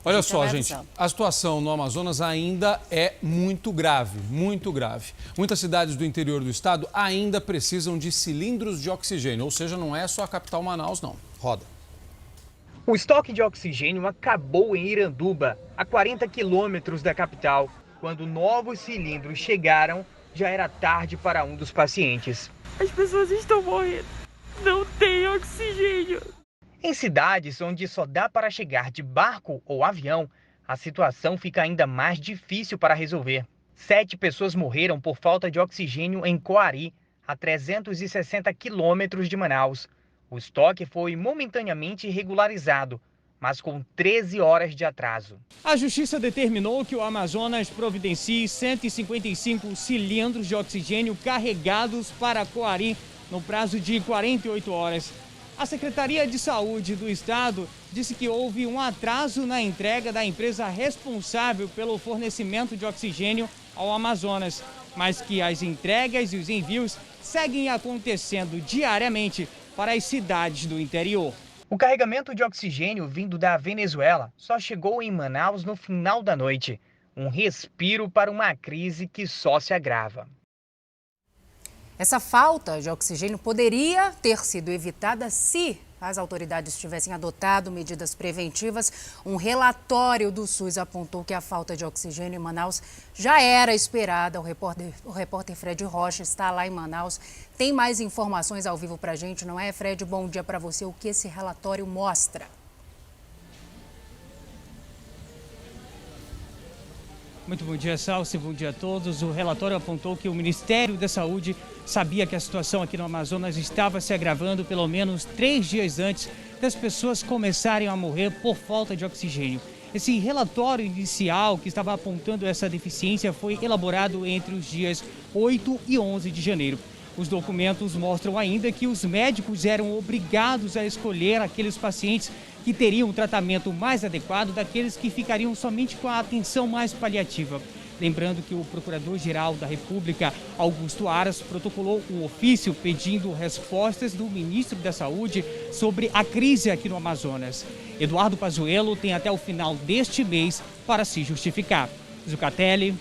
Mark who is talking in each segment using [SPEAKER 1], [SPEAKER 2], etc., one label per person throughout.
[SPEAKER 1] Olha só, gente, a situação no Amazonas ainda é muito grave, muito grave. Muitas cidades do interior do estado ainda precisam de cilindros de oxigênio, ou seja, não é só a capital Manaus, não. Roda.
[SPEAKER 2] O estoque de oxigênio acabou em Iranduba, a 40 quilômetros da capital. Quando novos cilindros chegaram, já era tarde para um dos pacientes.
[SPEAKER 3] As pessoas estão morrendo. Não tem oxigênio.
[SPEAKER 2] Em cidades onde só dá para chegar de barco ou avião, a situação fica ainda mais difícil para resolver. 7 pessoas morreram por falta de oxigênio em Coari, a 360 quilômetros de Manaus. O estoque foi momentaneamente regularizado, mas com 13 horas de atraso.
[SPEAKER 4] A Justiça determinou que o Amazonas providencie 155 cilindros de oxigênio carregados para Coari no prazo de 48 horas. A Secretaria de Saúde do Estado disse que houve um atraso na entrega da empresa responsável pelo fornecimento de oxigênio ao Amazonas, mas que as entregas e os envios seguem acontecendo diariamente para as cidades do interior.
[SPEAKER 2] O carregamento de oxigênio vindo da Venezuela só chegou em Manaus no final da noite. Um respiro para uma crise que só se agrava.
[SPEAKER 5] Essa falta de oxigênio poderia ter sido evitada se as autoridades tivessem adotado medidas preventivas. Um relatório do SUS apontou que a falta de oxigênio em Manaus já era esperada. O repórter Fred Rocha está lá em Manaus. Tem mais informações ao vivo para a gente, não é, Fred? Bom dia para você. O que esse relatório mostra?
[SPEAKER 4] Muito bom dia, Salsi. Bom dia a todos. O relatório apontou que o Ministério da Saúde sabia que a situação aqui no Amazonas estava se agravando pelo menos 3 dias antes das pessoas começarem a morrer por falta de oxigênio. Esse relatório inicial que estava apontando essa deficiência foi elaborado entre os dias 8 e 11 de janeiro. Os documentos mostram ainda que os médicos eram obrigados a escolher aqueles pacientes que teriam um tratamento mais adequado daqueles que ficariam somente com a atenção mais paliativa. Lembrando que o Procurador-Geral da República, Augusto Aras, protocolou um ofício pedindo respostas do Ministro da Saúde sobre a crise aqui no Amazonas. Eduardo Pazuello tem até o final deste mês para se justificar. Zucatelli.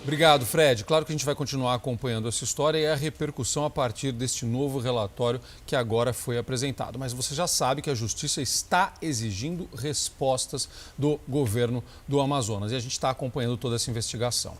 [SPEAKER 1] Obrigado, Fred. Claro que a gente vai continuar acompanhando essa história e a repercussão a partir deste novo relatório que agora foi apresentado. Mas você já sabe que a Justiça está exigindo respostas do governo do Amazonas e a gente está acompanhando toda essa investigação.